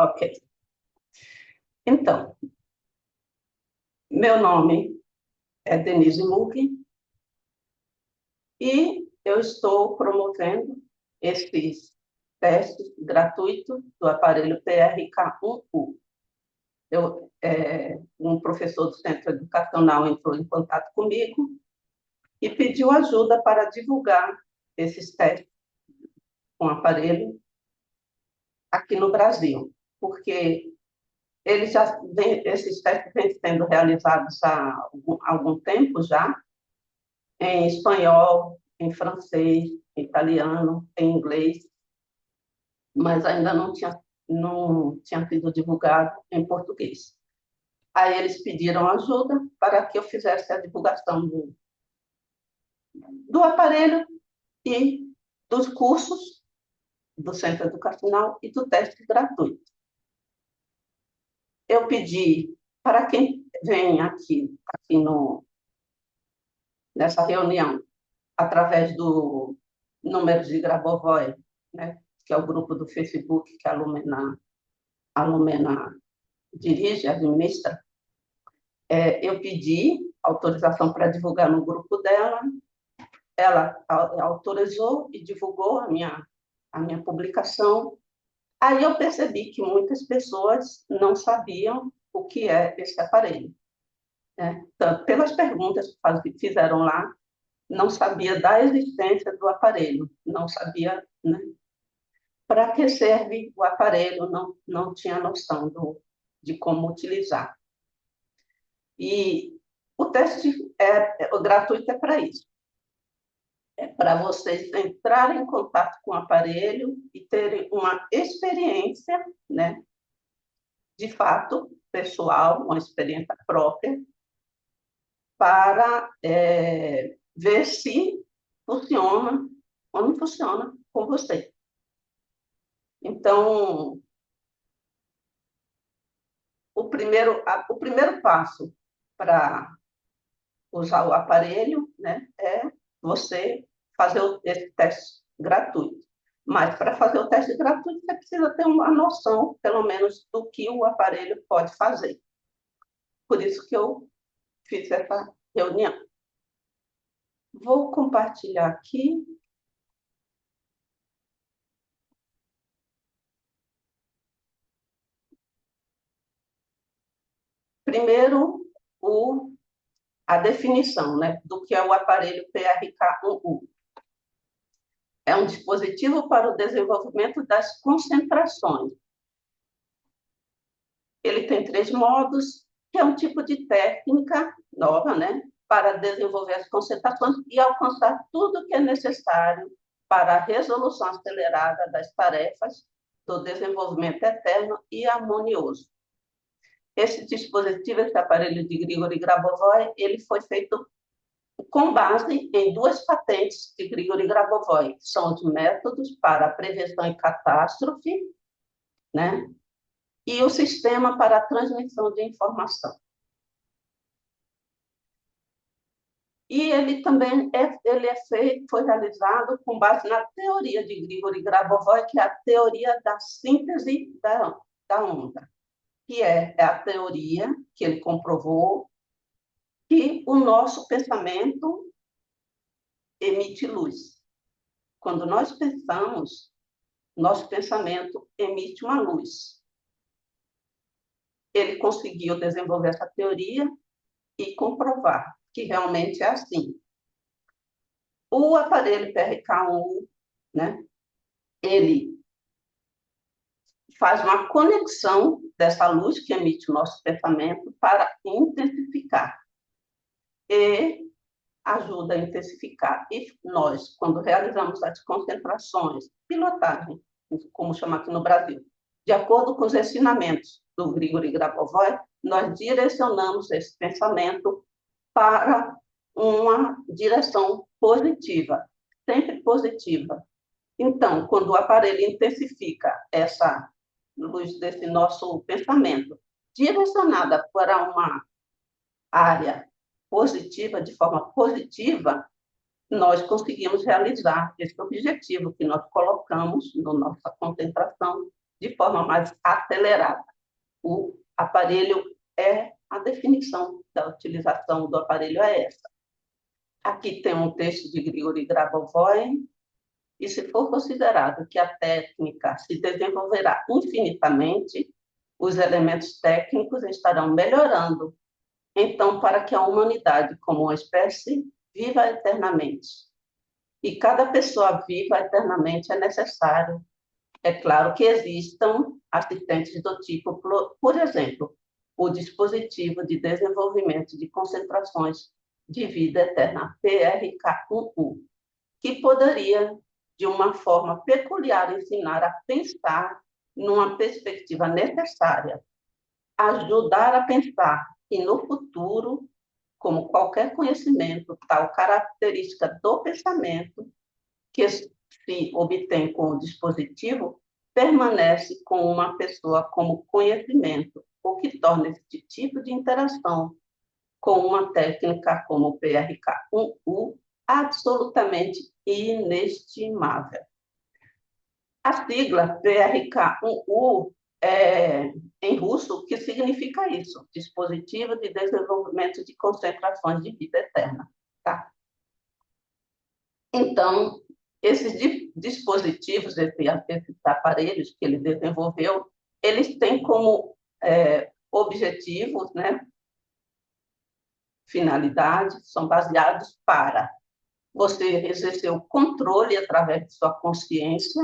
Ok. Então, meu nome é Denise Muck e eu estou promovendo esses testes gratuitos do aparelho PRK1U. Um professor do centro educacional entrou em contato comigo e pediu ajuda para divulgar esses testes com aparelho aqui no Brasil, porque esses testes vêm sendo realizados há algum tempo já, em espanhol, em francês, em italiano, em inglês, mas ainda não tinha sido divulgado em português. Aí eles pediram ajuda para que eu fizesse a divulgação do aparelho e dos cursos do centro educacional e do teste gratuito. Eu pedi para quem vem aqui nessa reunião, através do número de Grabovoi, né, que é o grupo do Facebook que a Lumena dirige, administra, eu pedi autorização para divulgar no grupo dela, ela autorizou e divulgou a minha publicação. Aí eu percebi que muitas pessoas não sabiam o que é esse aparelho, né? Então, pelas perguntas que fizeram lá, não sabia da existência do aparelho, não sabia, né, para que serve o aparelho, não tinha noção de como utilizar. E o teste o gratuito é para isso. É para vocês entrarem em contato com o aparelho e terem uma experiência, né, de fato, pessoal, uma experiência própria, para ver se funciona ou não funciona com você. Então, o primeiro passo para usar o aparelho, né, é você fazer esse teste gratuito. Mas para fazer o teste gratuito, você precisa ter uma noção, pelo menos, do que o aparelho pode fazer. Por isso que eu fiz essa reunião. Vou compartilhar aqui. Primeiro, a definição, né, do que é o aparelho PRK1U. É um dispositivo para o desenvolvimento das concentrações. Ele tem 3 modos, que é um tipo de técnica nova, né, para desenvolver as concentrações e alcançar tudo o que é necessário para a resolução acelerada das tarefas do desenvolvimento eterno e harmonioso. Esse dispositivo, esse aparelho de Grigori Grabovoi, ele foi feito com base em 2 patentes de Grigori Grabovoi, que são os métodos para a prevenção e catástrofe, né, e o sistema para a transmissão de informação. E ele também foi realizado com base na teoria de Grigori Grabovoi, que é a teoria da síntese da onda, que é a teoria que ele comprovou que o nosso pensamento emite luz. Quando nós pensamos, nosso pensamento emite uma luz. Ele conseguiu desenvolver essa teoria e comprovar que realmente é assim. O aparelho PRK1, né, ele faz uma conexão dessa luz que emite o nosso pensamento para intensificar. E ajuda a intensificar. E nós, quando realizamos as concentrações, pilotagem, como chama aqui no Brasil, de acordo com os ensinamentos do Grigori Grabovoi, nós direcionamos esse pensamento para uma direção positiva, sempre positiva. Então, quando o aparelho intensifica essa luz desse nosso pensamento, direcionada para uma área positiva, de forma positiva, nós conseguimos realizar esse objetivo que nós colocamos na nossa concentração de forma mais acelerada. O aparelho a definição da utilização do aparelho é essa. Aqui tem um texto de Grigori Grabovoi, e se for considerado que a técnica se desenvolverá infinitamente, os elementos técnicos estarão melhorando. Então, para que a humanidade, como uma espécie, viva eternamente, e cada pessoa viva eternamente, é necessário, é claro, que existam assistentes do tipo, por exemplo, o dispositivo de desenvolvimento de concentrações de vida eterna, PRK1U, que poderia, de uma forma peculiar, ensinar a pensar numa perspectiva necessária, ajudar a pensar que no futuro, como qualquer conhecimento, tal característica do pensamento que se obtém com o dispositivo permanece com uma pessoa como conhecimento, o que torna este tipo de interação com uma técnica como o PRK1U absolutamente inestimável. A sigla PRK1U em russo, o que significa isso? Dispositivo de Desenvolvimento de Concentrações de Vida Eterna. Tá? Então, esses dispositivos, esses aparelhos que ele desenvolveu, eles têm como objetivos, né, finalidades, são baseados para você exercer o controle através de sua consciência.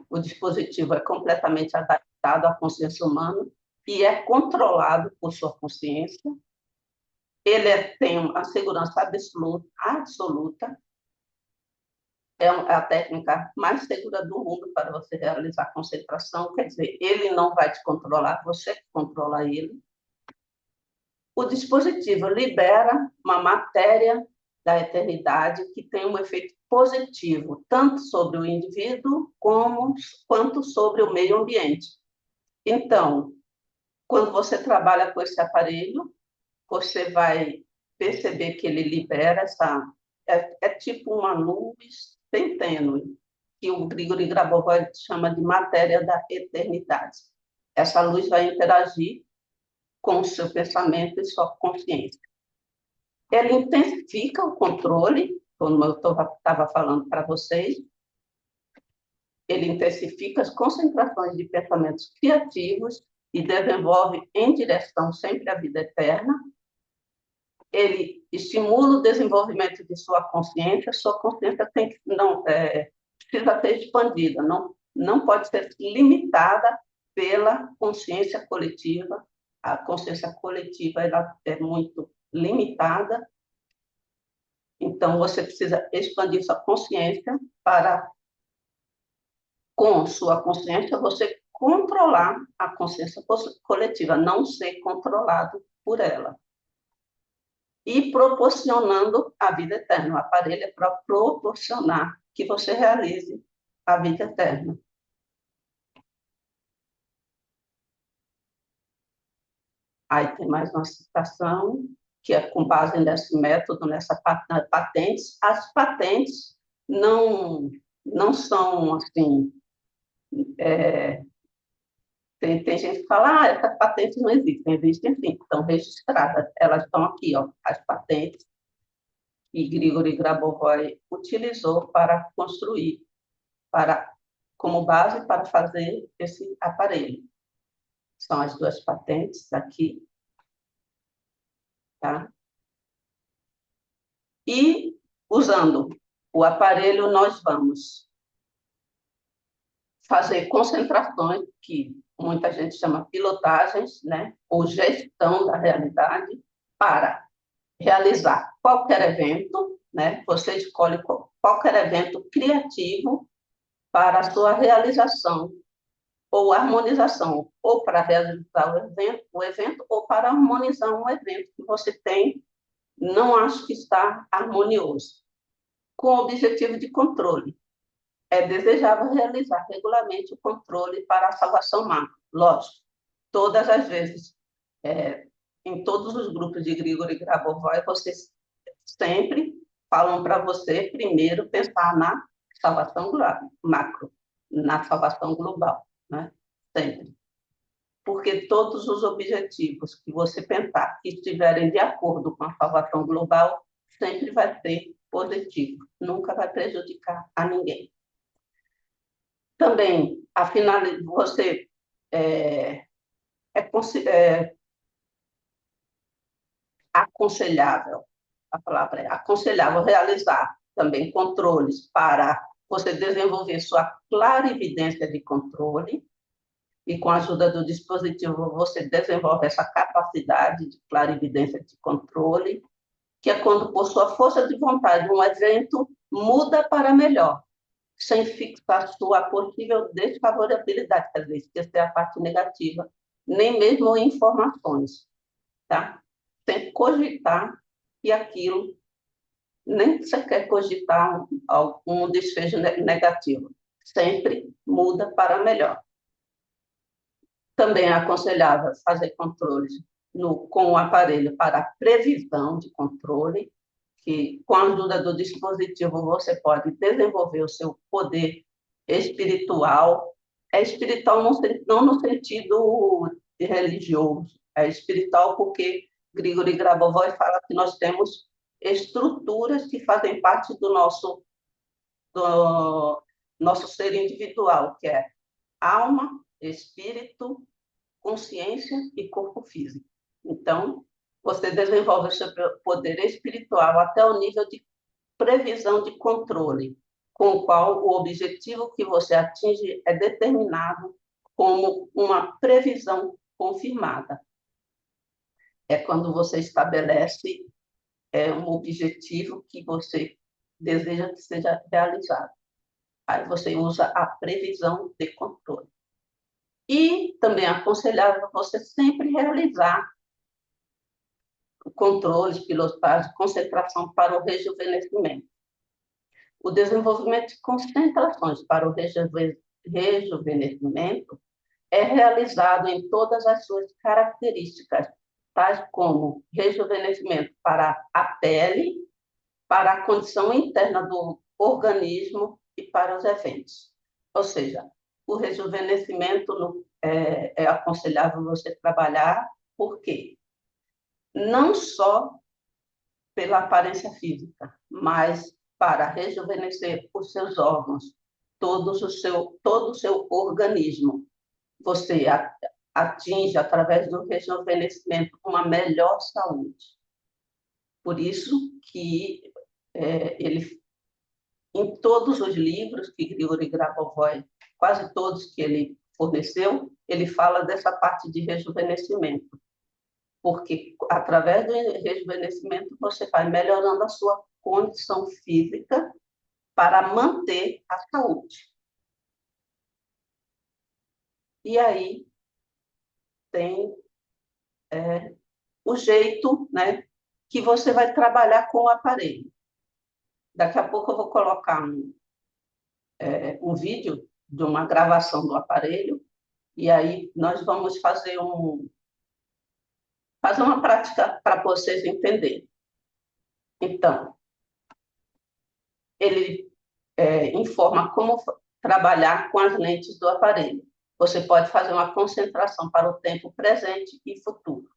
O dispositivo é completamente adaptado à consciência humana e é controlado por sua consciência. Ele tem a segurança absoluta. É a técnica mais segura do mundo para você realizar concentração. Quer dizer, ele não vai te controlar, você que controla ele. O dispositivo libera uma matéria da eternidade que tem um efeito positivo, tanto sobre o indivíduo quanto sobre o meio ambiente. Então, quando você trabalha com esse aparelho, você vai perceber que ele libera é tipo uma luz bem tênue, que o Grigori Grabovoi chama de matéria da eternidade. Essa luz vai interagir com o seu pensamento e sua consciência. Ele intensifica o controle, como eu estava falando para vocês, ele intensifica as concentrações de pensamentos criativos e desenvolve em direção sempre à vida eterna. Ele estimula o desenvolvimento de sua consciência tem que precisa ser expandida, não pode ser limitada pela consciência coletiva. A consciência coletiva ela é muito limitada, então você precisa expandir sua consciência para, com sua consciência, você controlar a consciência coletiva, não ser controlado por ela. E proporcionando a vida eterna. O aparelho é para proporcionar que você realize a vida eterna. Aí tem mais uma citação, que é com base nesse método, nessa patentes. As patentes não são assim. Tem gente que fala, essas patentes não existem sim, estão registradas, elas estão aqui, ó, as patentes que Grigori Grabovoi utilizou para construir, como base para fazer esse aparelho. São as duas patentes aqui, tá? E, usando o aparelho, nós vamos fazer concentrações, que muita gente chama pilotagens, né? Ou gestão da realidade, para realizar qualquer evento, né? Você escolhe qualquer evento criativo para a sua realização ou harmonização, ou para realizar o evento ou para harmonizar um evento que você tem, não acho que está harmonioso, com o objetivo de controle. É desejável realizar regularmente o controle para a salvação macro, lógico, todas as vezes. Em todos os grupos de Grigori Grabovoi, vocês sempre falam para você primeiro pensar na salvação macro, na salvação global. né? Sempre. Porque todos os objetivos que você pensar que estiverem de acordo com a salvação global, sempre vai ser positivo, nunca vai prejudicar a ninguém. Também, você é, é aconselhável, a palavra é aconselhável realizar também controles para você desenvolver sua clarividência de controle, e com a ajuda do dispositivo você desenvolve essa capacidade de clarividência de controle, que é quando, por sua força de vontade, um evento muda para melhor, sem fixar sua possível desfavorabilidade, quer dizer, esquecer a parte negativa, nem mesmo informações, tá? Sem cogitar que aquilo, nem sequer cogitar algum desfecho negativo, sempre muda para melhor. Também é aconselhável fazer controles com o aparelho para previsão de controle, que com a ajuda do dispositivo você pode desenvolver o seu poder espiritual. É espiritual não no sentido religioso, é espiritual porque Grigori Grabovoi fala que nós temos estruturas que fazem parte do nosso ser individual, que é alma, espírito, consciência e corpo físico. Então, você desenvolve o seu poder espiritual até o nível de previsão de controle, com o qual o objetivo que você atinge é determinado como uma previsão confirmada. É quando você estabelece um objetivo que você deseja que seja realizado. Aí você usa a previsão de controle. E também é aconselhável você sempre realizar controles, pilotagem, concentração para o rejuvenescimento. O desenvolvimento de concentrações para o rejuvenescimento é realizado em todas as suas características, tais como rejuvenescimento para a pele, para a condição interna do organismo e para os eventos. Ou seja, o rejuvenescimento é aconselhável você trabalhar, por quê? Não só pela aparência física, mas para rejuvenescer os seus órgãos, todo o seu organismo. Você atinge, através do rejuvenescimento, uma melhor saúde. Por isso que ele, em todos os livros que Grigori Grabovoi, quase todos que ele forneceu, ele fala dessa parte de rejuvenescimento, porque através do rejuvenescimento você vai melhorando a sua condição física para manter a saúde. E aí tem o jeito, né, que você vai trabalhar com o aparelho. Daqui a pouco eu vou colocar um vídeo de uma gravação do aparelho, e aí nós vamos fazer uma prática para vocês entenderem. Então, ele informa como trabalhar com as lentes do aparelho. Você pode fazer uma concentração para o tempo presente e futuro.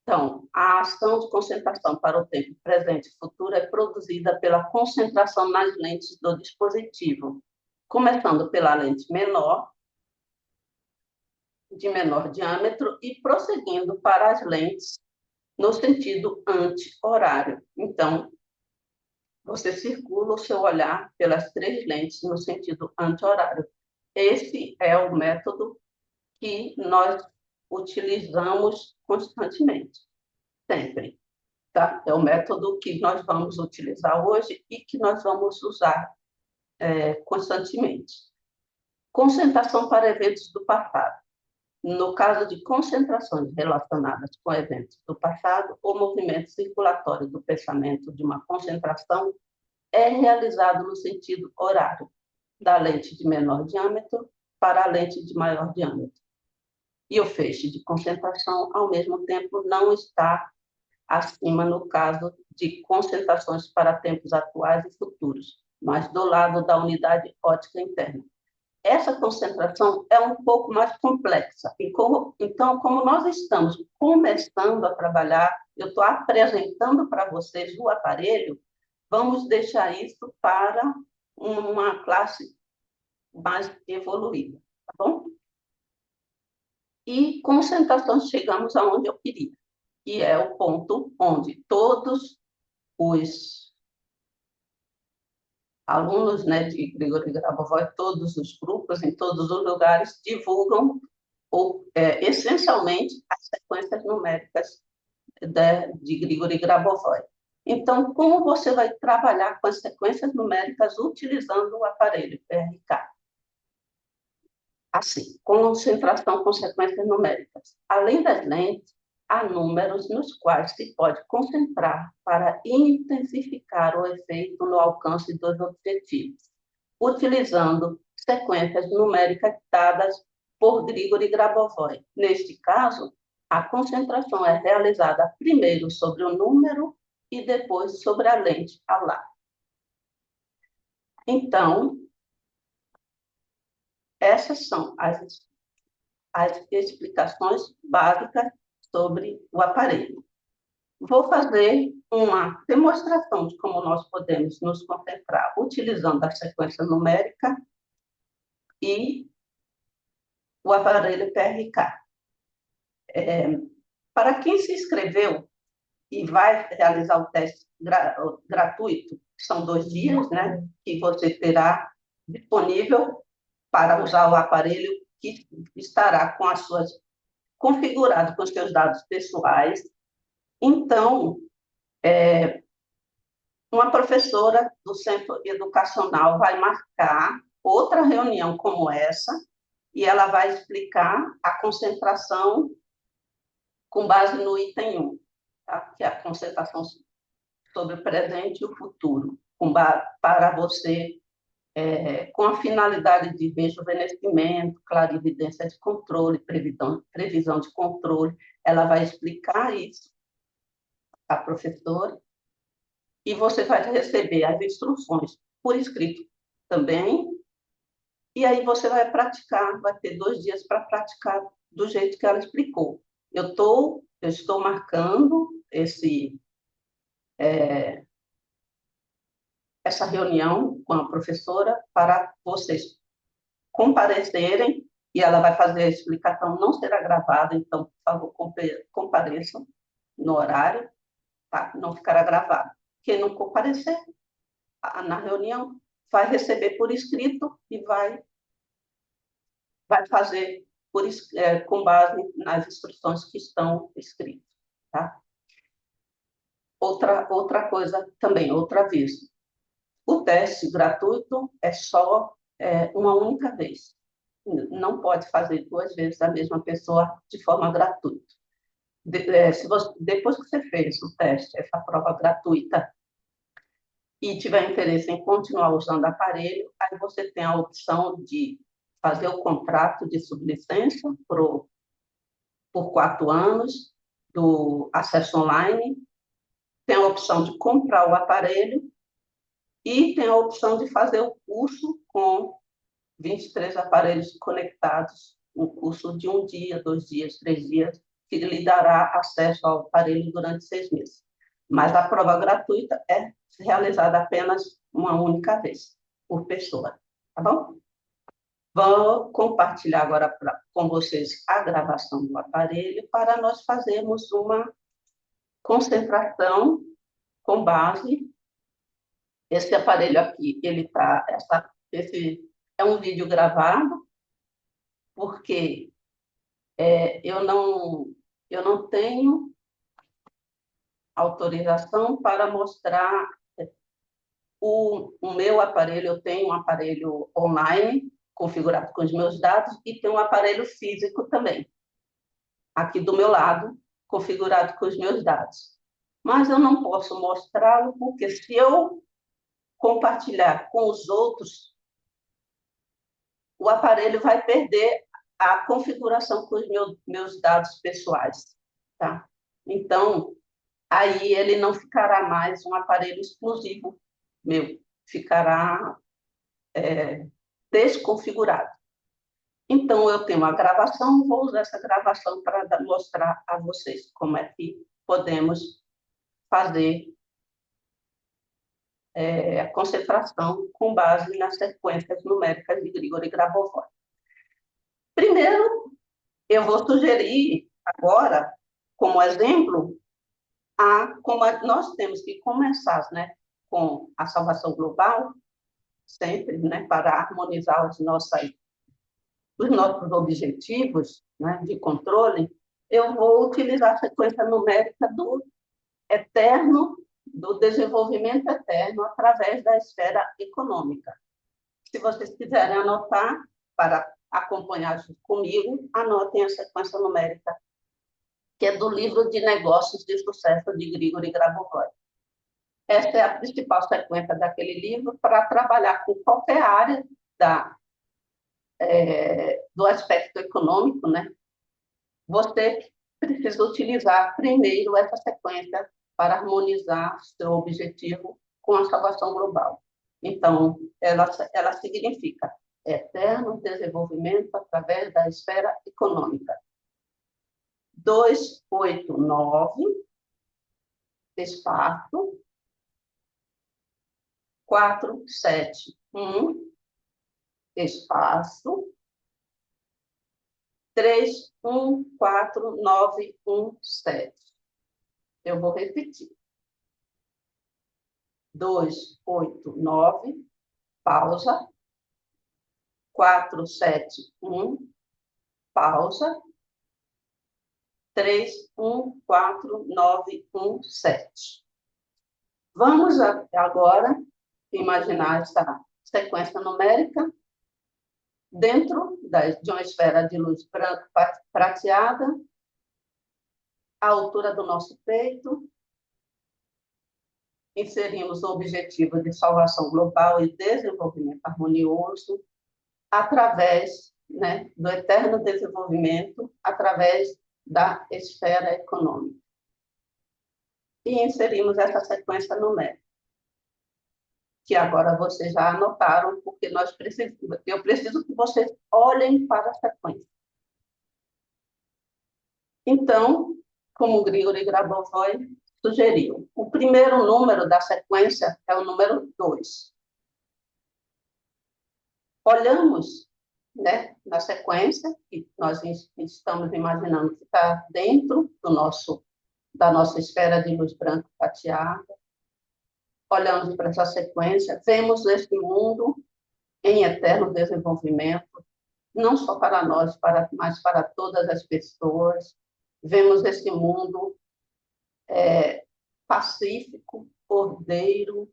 Então, a ação de concentração para o tempo presente e futuro é produzida pela concentração nas lentes do dispositivo, começando pela lente menor, de menor diâmetro, e prosseguindo para as lentes no sentido anti-horário. Então, você circula o seu olhar pelas três lentes no sentido anti-horário. Esse é o método que nós utilizamos constantemente, sempre. Tá? É o método que nós vamos utilizar hoje e que nós vamos usar constantemente. Concentração para eventos do passado. No caso de concentrações relacionadas com eventos do passado, o movimento circulatório do pensamento de uma concentração é realizado no sentido horário, da lente de menor diâmetro para a lente de maior diâmetro. E o feixe de concentração, ao mesmo tempo, não está acima no caso de concentrações para tempos atuais e futuros, mas do lado da unidade óptica interna. essa concentração é um pouco mais complexa. Então, como nós estamos começando a trabalhar, eu estou apresentando para vocês o aparelho, vamos deixar isso para uma classe mais evoluída, tá bom? E concentrações chegamos aonde eu queria, que é o ponto onde todos os alunos, né, de Grigori Grabovoi, todos os grupos, em todos os lugares, divulgam essencialmente as sequências numéricas de Grigori Grabovoi. Então, como você vai trabalhar com as sequências numéricas utilizando o aparelho PRK? Assim, concentração com sequências numéricas. Além das lentes, há números nos quais se pode concentrar para intensificar o efeito no alcance dos objetivos, utilizando sequências numéricas dadas por Grigori Grabovoi. Neste caso, a concentração é realizada primeiro sobre o número e depois sobre a lente ao lado. Então, essas são as explicações básicas sobre o aparelho. Vou fazer uma demonstração de como nós podemos nos concentrar utilizando a sequência numérica e o aparelho PRK. Para quem se inscreveu e vai realizar o teste gratuito, são 2 dias, né, que você terá disponível para usar o aparelho que estará com as suas configurado com os seus dados pessoais. Então, uma professora do centro educacional vai marcar outra reunião como essa e ela vai explicar a concentração com base no item 1, tá? Que é a concentração sobre o presente e o futuro, para você, com a finalidade de rejuvenescimento, clarividência de controle, previsão de controle. Ela vai explicar isso, a professora, e você vai receber as instruções por escrito também, e aí você vai praticar, vai ter 2 dias para praticar do jeito que ela explicou. Eu estou marcando essa reunião com a professora para vocês comparecerem, e ela vai fazer a explicação, não será gravada, então, por favor, compareçam no horário, tá? Não ficará gravado. Quem não comparecer na reunião vai receber por escrito e vai fazer com base nas instruções que estão escritas, tá? Outra coisa também, outra vez, o teste gratuito é só uma única vez. Não pode fazer 2 vezes a mesma pessoa de forma gratuita. Depois que você fez o teste, essa prova gratuita, e tiver interesse em continuar usando o aparelho, aí você tem a opção de fazer o contrato de sublicência por 4 anos, do acesso online, tem a opção de comprar o aparelho e tem a opção de fazer o curso com 23 aparelhos conectados, um curso de 1 dia, 2 dias, 3 dias, que lhe dará acesso ao aparelho durante 6 meses. Mas a prova gratuita é realizada apenas uma única vez, por pessoa, tá bom? Vou compartilhar agora com vocês a gravação do aparelho para nós fazermos uma concentração com base. Esse aparelho aqui, esse é um vídeo gravado, porque eu não tenho autorização para mostrar o meu aparelho. Eu tenho um aparelho online configurado com os meus dados e tenho um aparelho físico também, aqui do meu lado, configurado com os meus dados. Mas eu não posso mostrá-lo, porque se eu compartilhar com os outros, o aparelho vai perder a configuração com os meus dados pessoais, tá? Então, aí ele não ficará mais um aparelho exclusivo meu, ficará desconfigurado. Então, eu tenho uma gravação, vou usar essa gravação para mostrar a vocês como é que podemos fazer a concentração com base nas sequências numéricas de Grigori Grabovoi. Primeiro, eu vou sugerir agora, como exemplo, nós temos que começar, né, com a salvação global, sempre, né, para harmonizar os nossos objetivos, né, de controle. Eu vou utilizar a sequência numérica do eterno, do desenvolvimento eterno através da esfera econômica. Se vocês quiserem anotar para acompanhar comigo, anotem a sequência numérica, que é do livro de negócios de sucesso de Grigori Grabovoi. Essa é a principal sequência daquele livro para trabalhar com qualquer área do aspecto econômico, né? Você precisa utilizar primeiro essa sequência para harmonizar seu objetivo com a salvação global. Então, ela significa eterno desenvolvimento através da esfera econômica. 289, espaço, 471, espaço, 314917. Eu vou repetir. 289, pausa. 471, pausa. 314917. Vamos agora imaginar essa sequência numérica dentro de uma esfera de luz branca prateada, à altura do nosso peito. Inserimos o objetivo de salvação global e desenvolvimento harmonioso através, né, do eterno desenvolvimento, através da esfera econômica. E inserimos essa sequência numérica, que agora vocês já anotaram, porque eu preciso que vocês olhem para a sequência. Então, como Grigori Grabovoi sugeriu, o primeiro número da sequência é o número 2. Olhamos, né, na sequência, que nós estamos imaginando que está dentro da nossa esfera de luz branca prateada. Olhamos para essa sequência, vemos este mundo em eterno desenvolvimento, não só para nós, mas para todas as pessoas. Vemos esse mundo pacífico, ordeiro,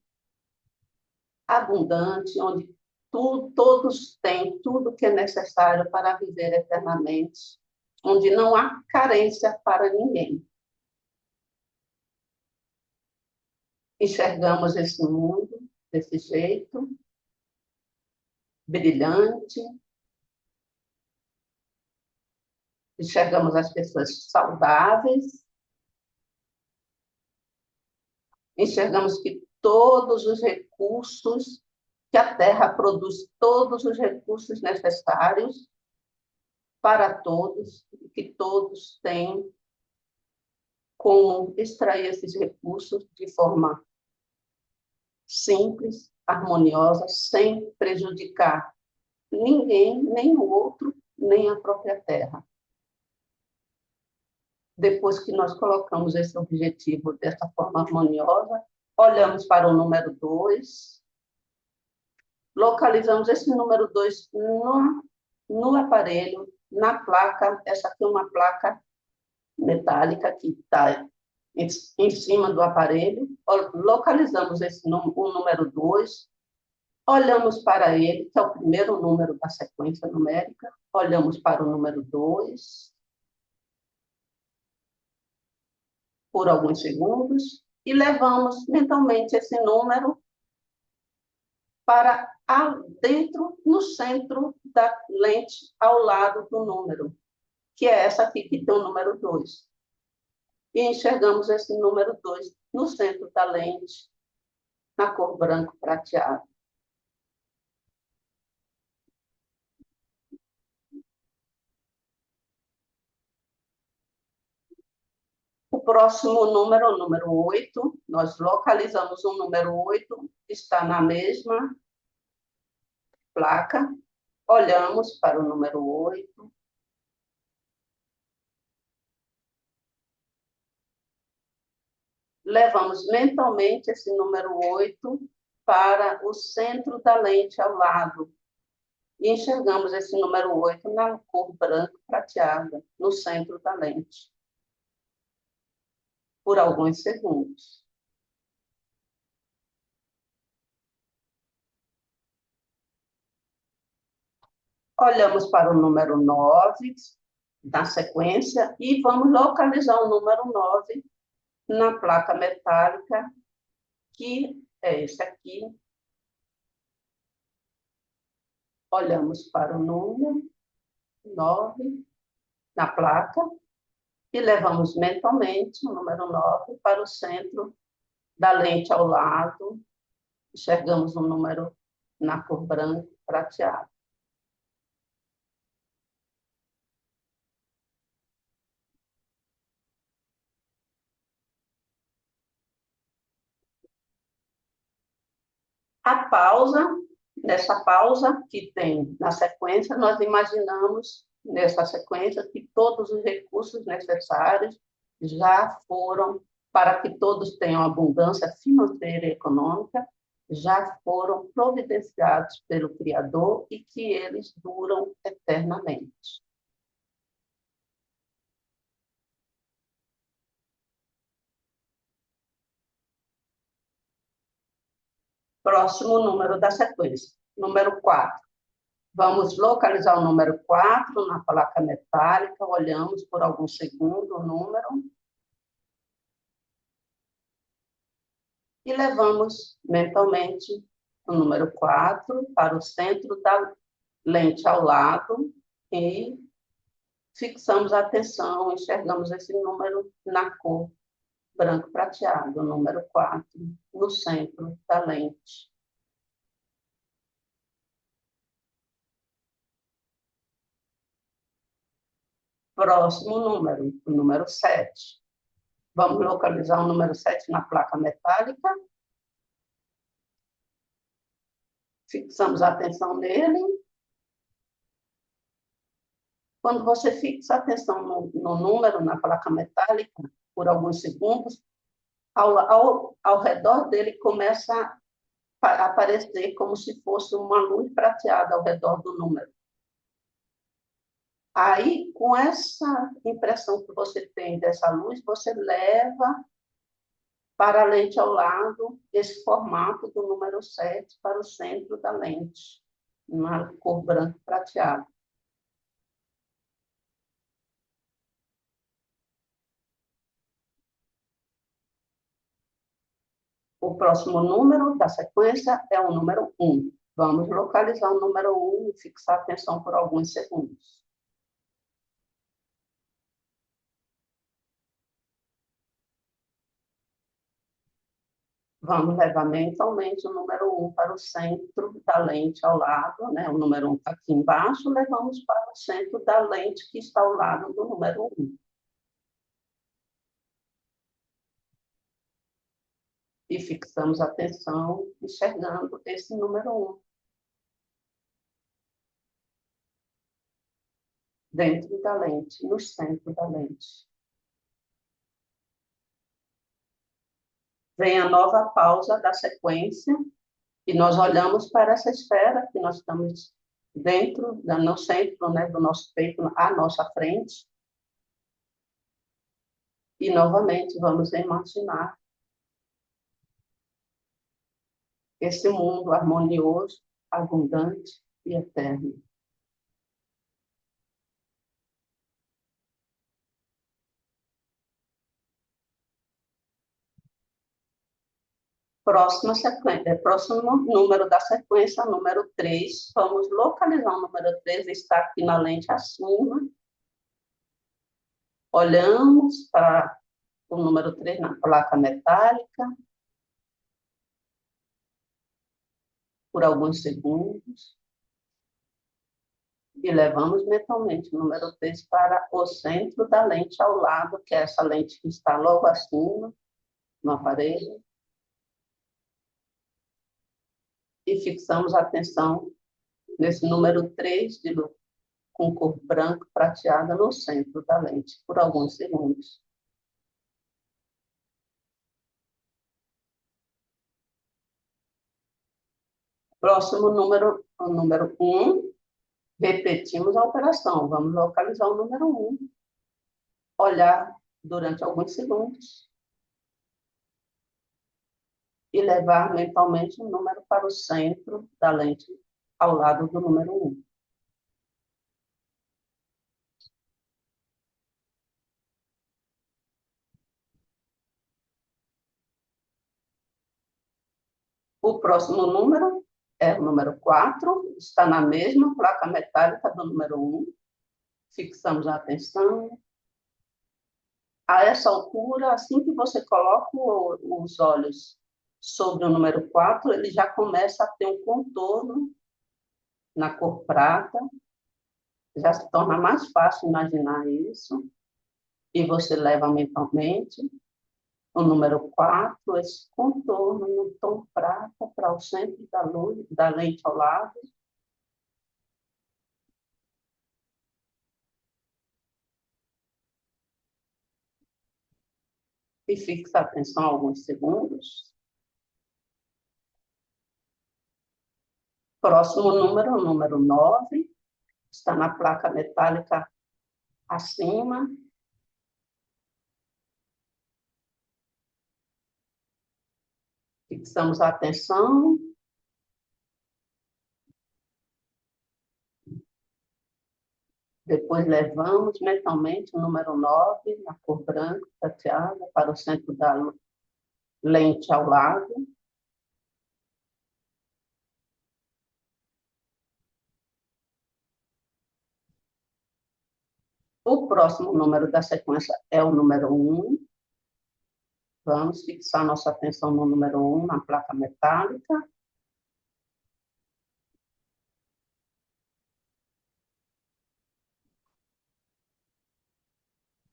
abundante, onde todos têm tudo que é necessário para viver eternamente, onde não há carência para ninguém. Enxergamos esse mundo desse jeito, brilhante, enxergamos as pessoas saudáveis, enxergamos que todos os recursos, que a Terra produz todos os recursos necessários para todos, e que todos têm como extrair esses recursos de forma simples, harmoniosa, sem prejudicar ninguém, nem o outro, nem a própria Terra. Depois que nós colocamos esse objetivo dessa forma harmoniosa, olhamos para o número 2, localizamos esse número 2 no aparelho, na placa. Essa aqui é uma placa metálica que está em cima do aparelho. Localizamos o número 2, olhamos para ele, que é o primeiro número da sequência numérica, olhamos para o número 2 por alguns segundos e levamos mentalmente esse número para dentro, no centro da lente, ao lado do número, que é essa aqui que tem o número 2. E enxergamos esse número 2 no centro da lente, na cor branco prateado. próximo número, o número 8, nós localizamos o número 8, está na mesma placa, olhamos para o número 8, levamos mentalmente esse número 8 para o centro da lente ao lado e enxergamos esse número 8 na cor branca prateada, no centro da lente, por alguns segundos. Olhamos para o número 9 na sequência e vamos localizar o número 9 na placa metálica, que é esse aqui. Olhamos para o número 9 na placa e levamos mentalmente o número 9 para o centro da lente ao lado. Enxergamos um número na cor branca prateada. A pausa, nessa pausa que tem na sequência, nós imaginamos nessa sequência que todos os recursos necessários já foram, para que todos tenham abundância financeira e econômica, já foram providenciados pelo Criador e que eles duram eternamente. Próximo número da sequência, número 4. Vamos localizar o número 4 na placa metálica, olhamos por alguns segundos o número e levamos mentalmente o número 4 para o centro da lente ao lado e fixamos a atenção, enxergamos esse número na cor branco prateado, o número 4, no centro da lente. Próximo número, o número 7. Vamos localizar o número 7 na placa metálica. Fixamos a atenção nele. Quando você fixa a atenção no número, na placa metálica, por alguns segundos, ao redor dele começa a aparecer como se fosse uma luz prateada ao redor do número. Aí, com essa impressão que você tem dessa luz, você leva para a lente ao lado esse formato do número 7 para o centro da lente, na cor branco prateado. O próximo número da sequência é o número 1. Vamos localizar o número 1 e fixar a atenção por alguns segundos. Vamos levar mentalmente o número 1 para o centro da lente ao lado, né? O número 1 está aqui embaixo, levamos para o centro da lente que está ao lado do número 1. E fixamos a atenção enxergando esse número 1 dentro da lente, no centro da lente. Vem a nova pausa da sequência e nós olhamos para essa esfera que nós estamos dentro, no centro, né, do nosso peito, à nossa frente. E novamente vamos imaginar esse mundo harmonioso, abundante e eterno. Próxima sequência, próximo número da sequência, número 3. Vamos localizar o número 3, está aqui na lente acima. Olhamos para o número 3 na placa metálica por alguns segundos. E levamos mentalmente o número 3 para o centro da lente ao lado, que é essa lente que está logo acima, no aparelho. E fixamos a atenção nesse número 3 com cor branca prateada no centro da lente, por alguns segundos. Próximo número, o número 1, repetimos a operação. Vamos localizar o número 1, olhar durante alguns segundos e levar mentalmente o número para o centro da lente, ao lado do número 1. O próximo número é o número 4, está na mesma placa metálica do número 1. Fixamos a atenção. A essa altura, assim que você coloca os olhos sobre o número 4, ele já começa a ter um contorno na cor prata, já se torna mais fácil imaginar isso, e você leva mentalmente o número 4, esse contorno no tom prata para o centro da luz, da lente ao lado. E fixa a atenção alguns segundos. Próximo número, o número 9, está na placa metálica acima. Fixamos a atenção. Depois levamos mentalmente o número 9, na cor branca, prateada, para o centro da lente ao lado. O próximo número da sequência é o número 1. Vamos fixar nossa atenção no número 1, na placa metálica.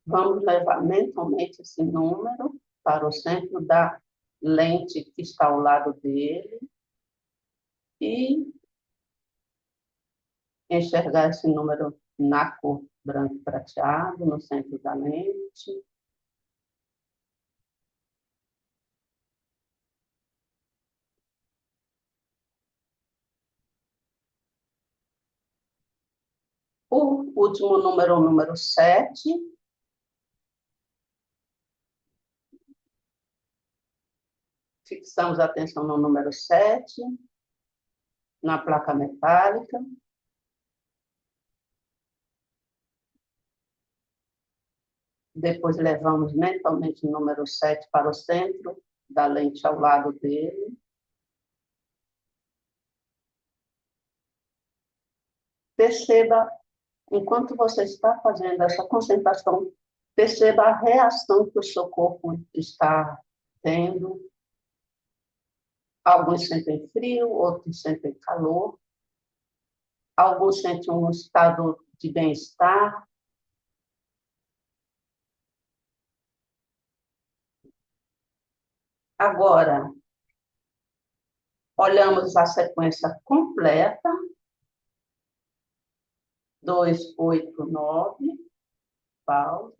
Vamos levar mentalmente esse número para o centro da lente que está ao lado dele e enxergar esse número na cor branco prateado, no centro da lente. O último número, o número 7. Fixamos a atenção no número 7, na placa metálica. Depois levamos mentalmente o número 7 para o centro da lente ao lado dele. Perceba, enquanto você está fazendo essa concentração, perceba a reação que o seu corpo está tendo. Alguns sentem frio, outros sentem calor. Alguns sentem um estado de bem-estar. Agora, olhamos a sequência completa. 2, 8, 9. Pausa.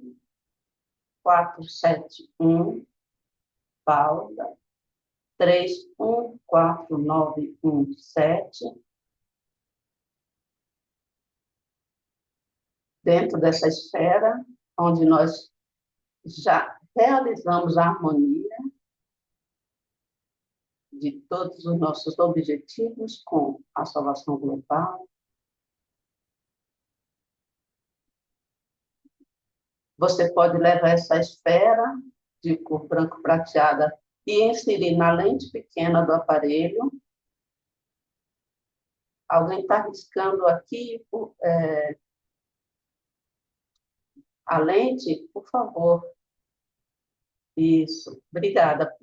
4, 7, 1. Pausa. 3, 1, 4, 9, 1, 7. Dentro dessa esfera, onde nós já realizamos a harmonia de todos os nossos objetivos com a salvação global. Você pode levar essa esfera de cor branco prateada e inserir na lente pequena do aparelho. Alguém está riscando aqui a lente, por favor. Isso, obrigada.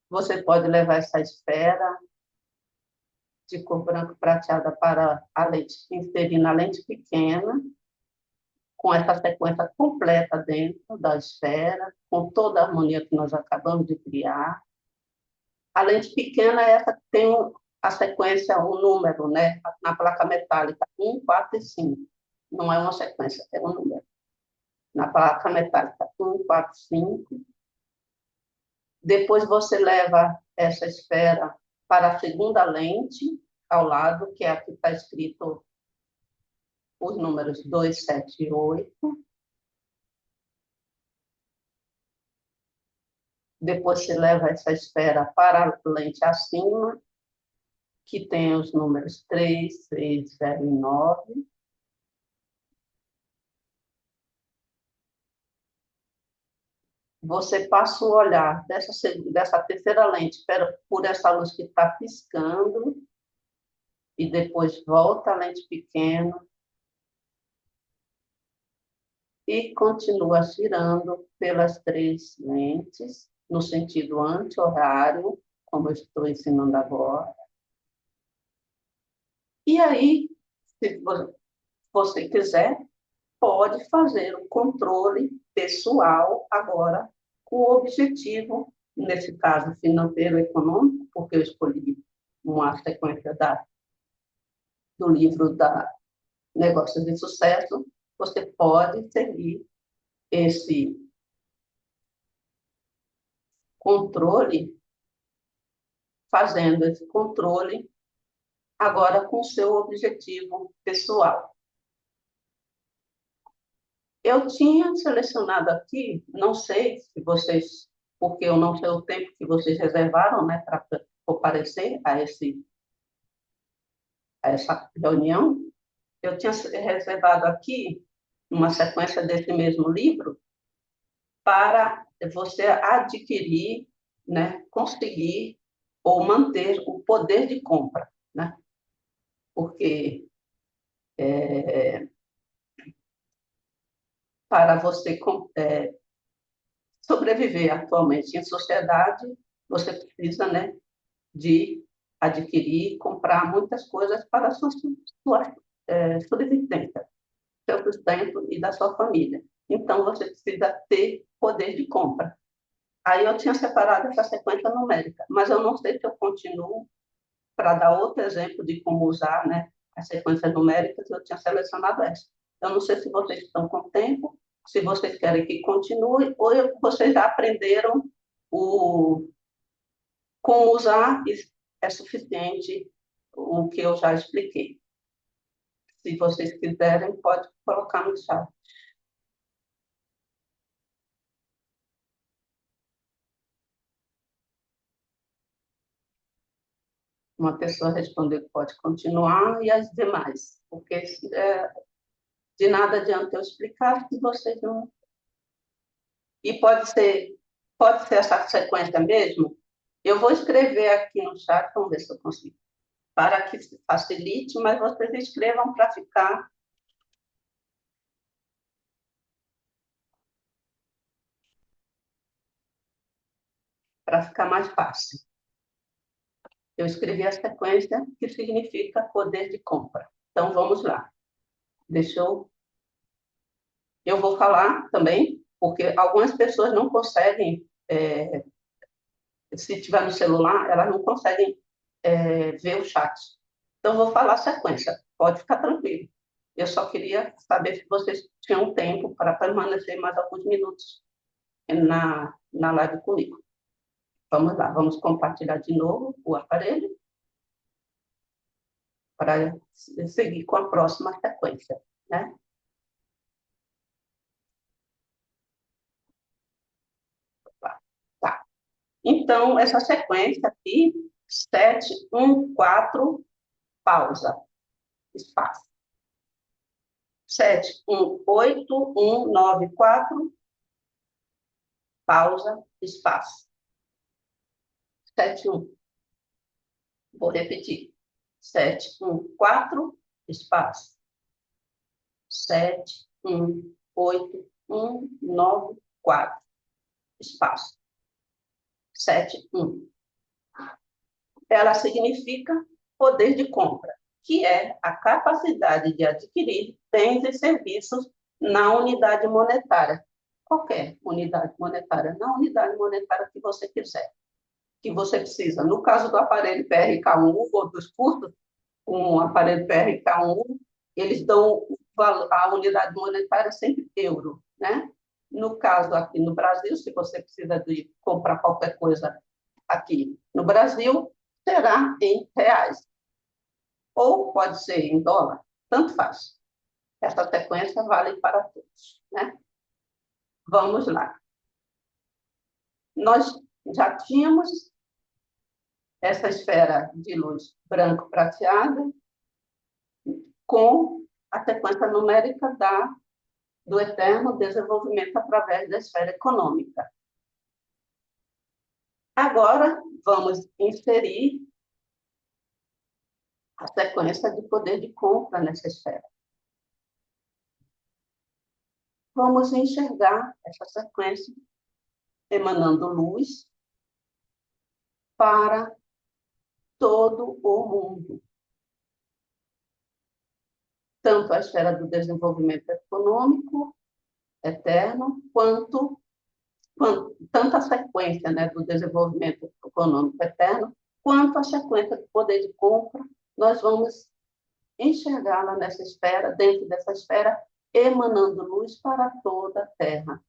Você pode levar essa esfera de cor branco prateada para a lente, inserir na lente pequena, com essa sequência completa dentro da esfera, com toda a harmonia que nós acabamos de criar. A lente pequena é essa que tem a sequência, o número, né? Na placa metálica, 1, 4 e 5. Não é uma sequência, é um número. Na placa metálica, 1, 4, 5. Depois você leva essa esfera para a segunda lente, ao lado, que é aqui está escrito os números 2, 7 e 8. Depois você leva essa esfera para a lente acima, que tem os números 3, 6, 0 e 9. Você passa o olhar dessa terceira lente por essa luz que está piscando, e depois volta a lente pequena e continua girando pelas três lentes, no sentido anti-horário, como eu estou ensinando agora. E aí, se você quiser, pode fazer o controle pessoal agora com o objetivo, nesse caso, financeiro e econômico, porque eu escolhi uma sequência do livro da Negócios de Sucesso. Você pode seguir esse controle, fazendo esse controle agora com o seu objetivo pessoal. Eu tinha selecionado aqui, não sei se vocês, porque eu não sei o tempo que vocês reservaram, né, para comparecer a essa reunião. Eu tinha reservado aqui uma sequência desse mesmo livro para você adquirir, né, conseguir ou manter o poder de compra, né? Porque para você sobreviver atualmente em sociedade, você precisa, né, de adquirir, comprar muitas coisas para a sua sobrevivência, seu sustento e da sua família. Então, você precisa ter poder de compra. Aí eu tinha separado essa sequência numérica, mas eu não sei se eu continuo para dar outro exemplo de como usar, né, as sequências numéricas. Eu tinha selecionado essa. Eu não sei se vocês estão com tempo, se vocês querem que continue, ou vocês já aprenderam como usar, e é suficiente o que eu já expliquei. Se vocês quiserem, pode colocar no chat. Uma pessoa respondeu que pode continuar, e as demais, porque de nada adianta eu explicar se vocês não. E pode ser essa sequência mesmo? Eu vou escrever aqui no chat, vamos ver se eu consigo, para que se facilite, mas vocês escrevam para ficar mais fácil. Eu escrevi a sequência, que significa poder de compra. Então, vamos lá. Eu vou falar também, porque algumas pessoas não conseguem, se tiver no celular, elas não conseguem ver o chat. Então, vou falar a sequência. Pode ficar tranquilo. Eu só queria saber se vocês tinham tempo para permanecer mais alguns minutos na live comigo. Vamos lá, vamos compartilhar de novo o aparelho para seguir com a próxima sequência, né? Tá. Então, essa sequência aqui, 7, 1, 4, pausa, espaço. 7, 1, 8, 1, 9, 4, pausa, espaço. 7, 1. Vou repetir. 7, 1, 4, espaço. 7, 1, 8, 1, 9, 4, espaço. 7, 1. Ela significa poder de compra, que é a capacidade de adquirir bens e serviços na unidade monetária, qualquer unidade monetária, na unidade monetária que você quiser, que você precisa. No caso do aparelho PRK1 ou dos cursos, um aparelho PRK1, eles dão a unidade monetária sempre euro, né? No caso aqui no Brasil, se você precisa de comprar qualquer coisa aqui no Brasil, será em reais. Ou pode ser em dólar, tanto faz. Essa sequência vale para todos, né? Vamos lá. Nós já tínhamos essa esfera de luz branco-prateada com a sequência numérica do eterno desenvolvimento através da esfera econômica. Agora, vamos inserir a sequência de poder de compra nessa esfera. Vamos enxergar essa sequência emanando luz para todo o mundo. Tanto a esfera do desenvolvimento econômico eterno, tanto a sequência, né, do desenvolvimento econômico eterno, quanto a sequência do poder de compra, nós vamos enxergá-la nessa esfera, dentro dessa esfera, emanando luz para toda a Terra.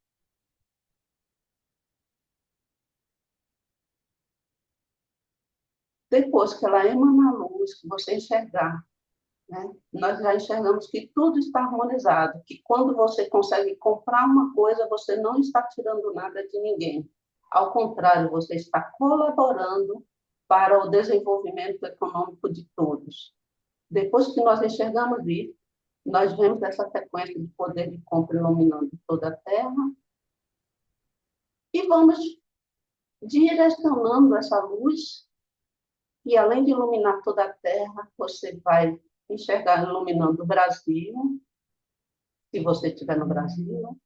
Depois que ela emana a luz, que você enxergar, né, nós já enxergamos que tudo está harmonizado, que quando você consegue comprar uma coisa, você não está tirando nada de ninguém. Ao contrário, você está colaborando para o desenvolvimento econômico de todos. Depois que nós enxergamos isso, nós vemos essa sequência de poder de compra iluminando toda a Terra e vamos direcionando essa luz e, além de iluminar toda a Terra, você vai enxergar iluminando o Brasil, se você estiver no Brasil,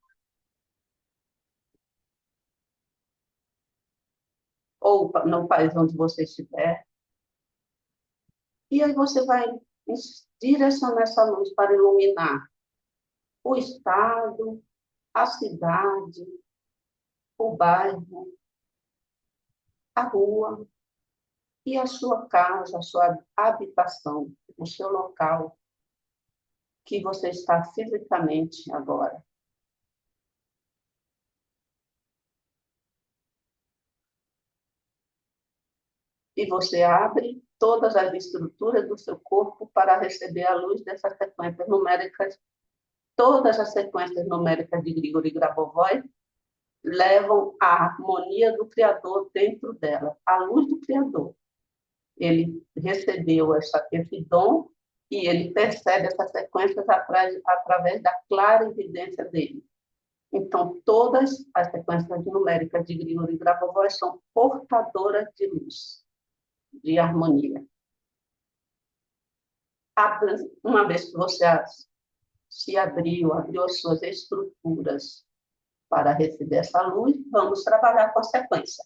ou no país onde você estiver. E aí você vai direcionar essa luz para iluminar o estado, a cidade, o bairro, a rua e a sua casa, a sua habitação, o seu local que você está fisicamente agora. E você abre todas as estruturas do seu corpo para receber a luz dessas sequências numéricas. Todas as sequências numéricas de Grigori Grabovoi levam a harmonia do Criador dentro dela, a luz do Criador. Ele recebeu esse dom e ele percebe essas sequências através da clara evidência dele. Então, todas as sequências numéricas de Grigori Grabovoi são portadoras de luz, de harmonia. Uma vez que você se abriu as suas estruturas para receber essa luz, vamos trabalhar com a sequência.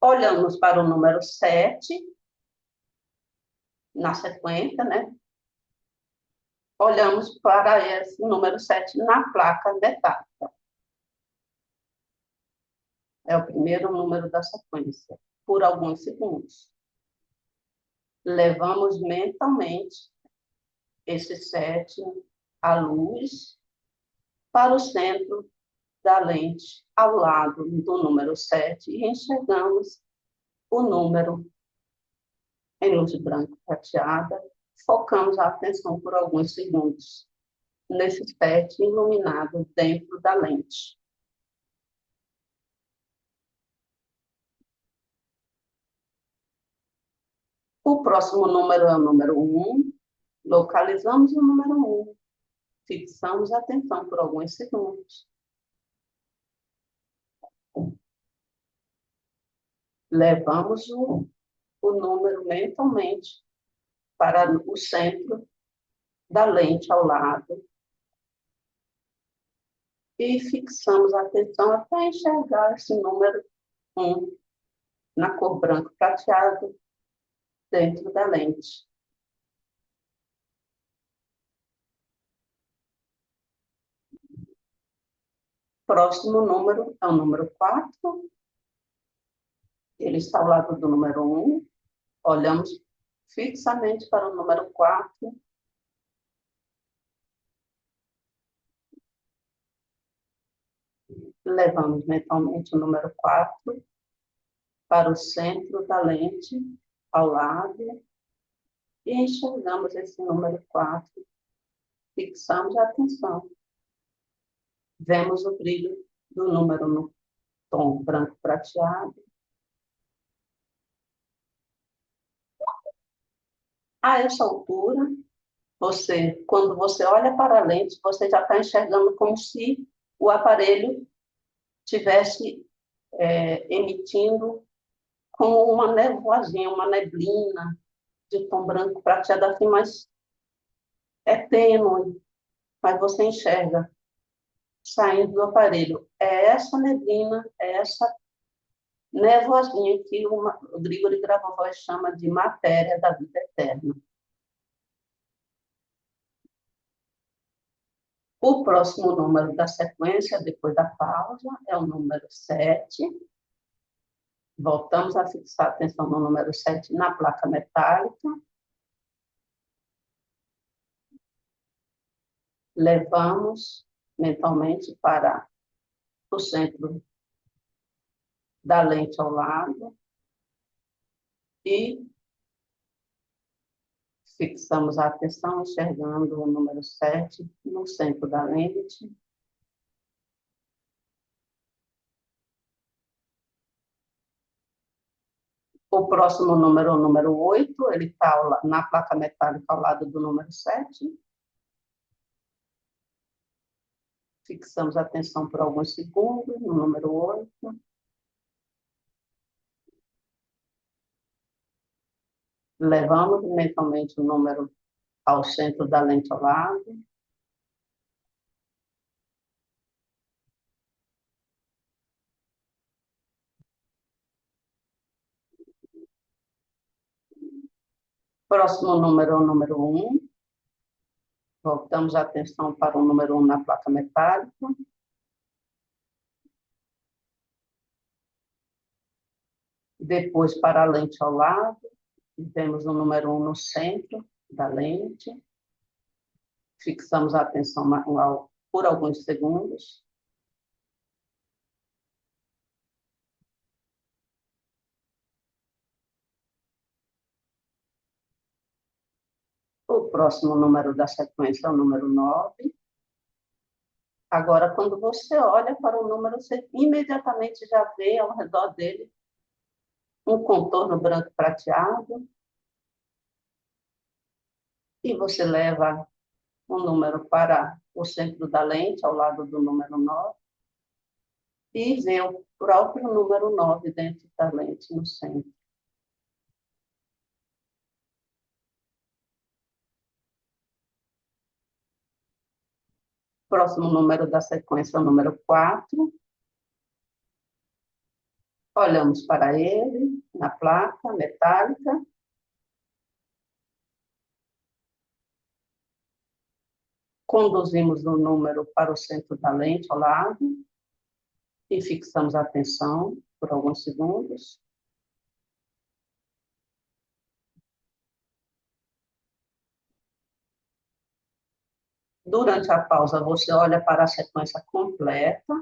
Olhamos para o número 7, na sequência, né? Olhamos para esse número 7 na placa metálica. É o primeiro número da sequência, por alguns segundos. Levamos mentalmente esse 7, a luz, para o centro da lente, ao lado do número 7, e enxergamos o número em luz branca prateada. Focamos a atenção por alguns segundos nesse 7 iluminado dentro da lente. O próximo número é o número 1. Localizamos o número 1. Fixamos a atenção por alguns segundos. Levamos o número mentalmente para o centro da lente ao lado e fixamos a atenção até enxergar esse número 1 na cor branco prateado dentro da lente. Próximo número é o número 4. Ele está ao lado do número 1. Olhamos fixamente para o número 4. Levamos mentalmente o número 4 para o centro da lente, ao lado, e enxergamos esse número 4. Fixamos a atenção. Vemos o brilho do número no tom branco prateado. A essa altura, quando você olha para a lente, você já está enxergando como se o aparelho tivesse emitindo como uma nevoazinha, uma neblina de tom branco prateado assim, mas é tênue, mas você enxerga saindo do aparelho. É essa neblina, é essa nevoazinha que o Grigori Grabovoi chama de matéria da vida eterna. O próximo número da sequência, depois da pausa, é o número 7. Voltamos a fixar a atenção no número 7 na placa metálica. Levamos mentalmente para o centro da lente ao lado e fixamos a atenção enxergando o número 7 no centro da lente. O próximo número é o número 8, ele está na placa metálica ao lado do número 7. Fixamos a atenção por alguns segundos no número 8. Levamos mentalmente o número ao centro da lente ao lado. Próximo número é o número 1. Voltamos a atenção para o número 1 na placa metálica. Depois para a lente ao lado. E temos o número 1 no centro da lente. Fixamos a atenção por alguns segundos. O próximo número da sequência é o número 9. Agora, quando você olha para o número, você imediatamente já vê ao redor dele um contorno branco prateado. E você leva o número para o centro da lente, ao lado do número 9, e vê o próprio número 9 dentro da lente, no centro. Próximo número da sequência é o número 4. Olhamos para ele, na placa metálica. Conduzimos o número para o centro da lente, ao lado, e fixamos a atenção por alguns segundos. Durante a pausa, você olha para a sequência completa,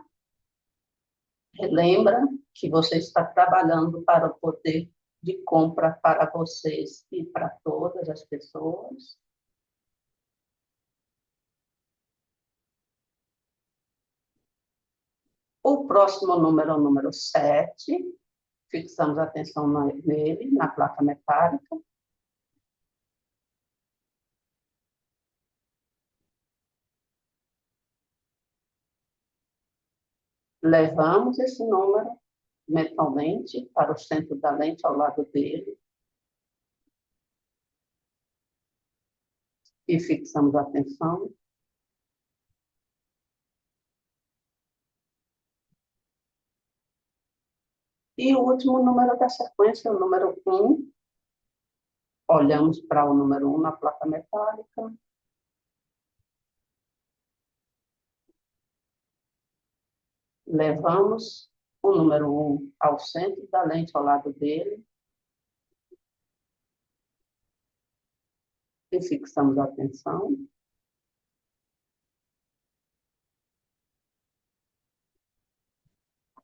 lembra que você está trabalhando para o poder de compra para vocês e para todas as pessoas. O próximo número é o número 7. Fixamos a atenção nele, na placa metálica. Levamos esse número mentalmente para o centro da lente, ao lado dele, e fixamos a atenção. E o último número da sequência é o número 1. Olhamos para o número 1 na placa metálica. Levamos o número 1 ao centro da lente, ao lado dele. E fixamos a atenção.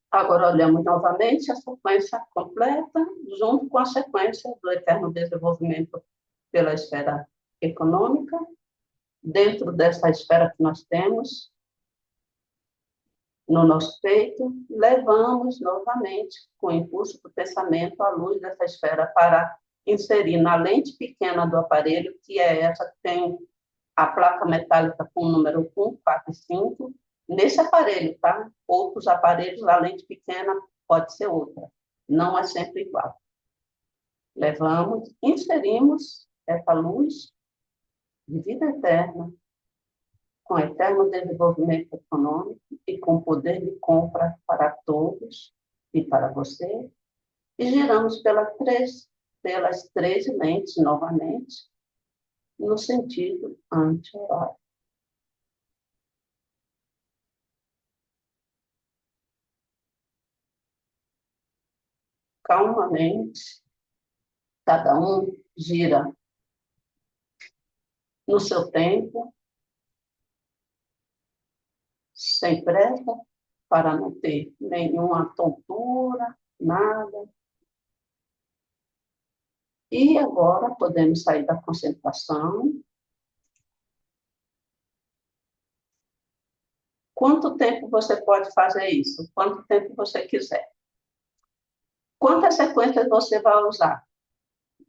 Agora olhamos novamente a sequência completa, junto com a sequência do eterno desenvolvimento pela esfera econômica. Dentro dessa esfera que nós temos, no nosso peito, levamos novamente, com o impulso do pensamento, a luz dessa esfera para inserir na lente pequena do aparelho, que é essa que tem a placa metálica com o número 1, 4 e 5, nesse aparelho, tá? Outros aparelhos, a lente pequena pode ser outra, não é sempre igual. Levamos, inserimos essa luz de vida eterna, com eterno desenvolvimento econômico e com poder de compra para todos e para você, e giramos pelas três lentes novamente, no sentido anti-horário. Calmamente, cada um gira no seu tempo, sem pressa, para não ter nenhuma tontura, nada. E agora podemos sair da concentração. Quanto tempo você pode fazer isso? Quanto tempo você quiser. Quantas sequências você vai usar?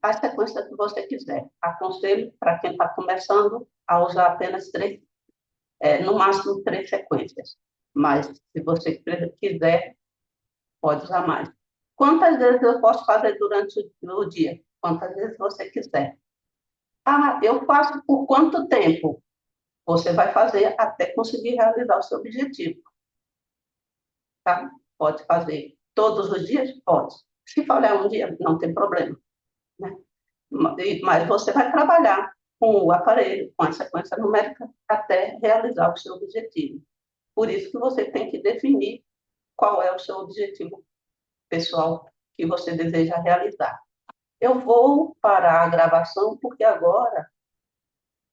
A sequência que você quiser. Aconselho para quem está começando a usar apenas três, no máximo 3 sequências. Mas, se você quiser, pode usar mais. Quantas vezes eu posso fazer durante o dia? Quantas vezes você quiser. Ah, eu faço por quanto tempo? Você vai fazer até conseguir realizar o seu objetivo. Tá? Pode fazer todos os dias? Pode. Se falhar um dia, não tem problema. Né? Mas você vai trabalhar com o aparelho, com a sequência numérica, até realizar o seu objetivo. Por isso que você tem que definir qual é o seu objetivo pessoal que você deseja realizar. Eu vou parar a gravação, porque agora